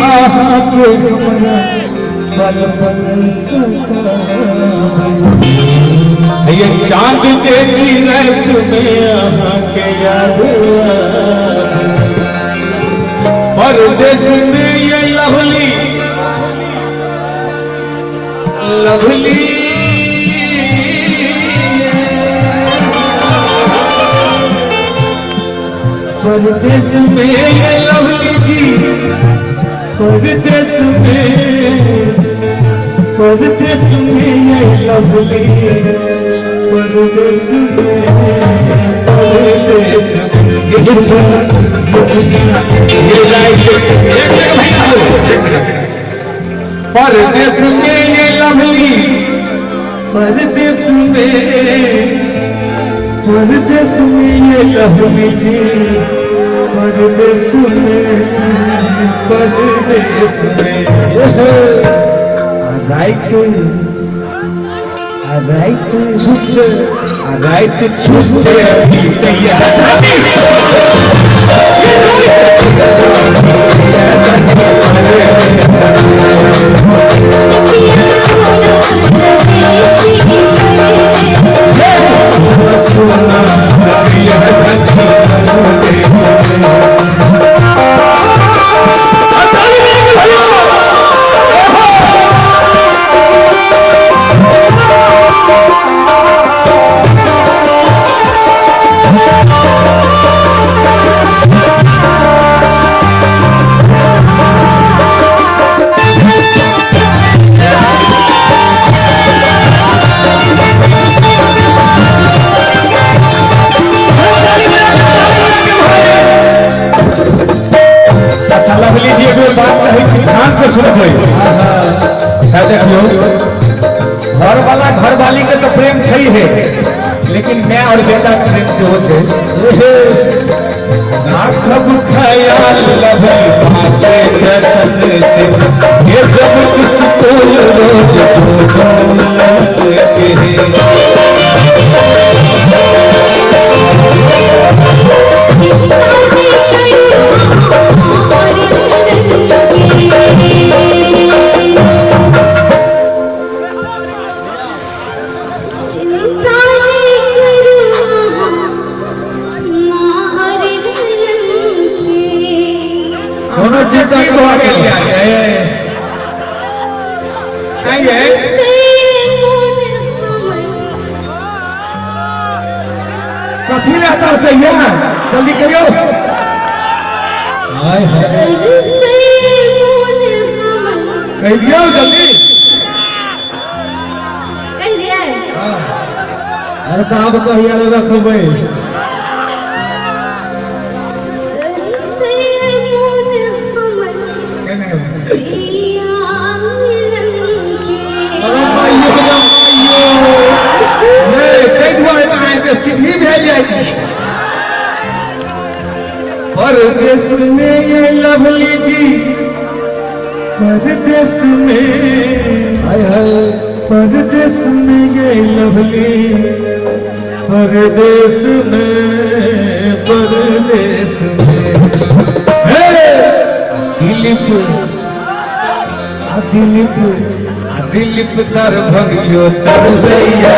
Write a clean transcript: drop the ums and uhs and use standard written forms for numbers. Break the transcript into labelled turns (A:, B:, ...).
A: आहा के हमरा पल पल सतावे। ये चांद देखी रात में आहा के याद परदेश में ये लवली लवली परदेश में ये लवली जी परदेश में ये लवली परदेश में ये लवली परदेश में ये लवली जी परदेश में राइट छुच्छे अभी तैयार घर वाला घर वाली के तो प्रेम सही है, लेकिन मैं और बेटा के प्रेम से वो थे ये जब किसको दोनों चीज तो आगे ले आएंगे। कथी रहता सही है, जल्दी करियो। कह दिया जल्दी। अरे कहाँ बताइए रखो भाई। सीधी भेज जाएगी परदेश में ये लवली जी परदेश में परदेश में ये लवली परदेश में दिलीप तर भगियो तर सैया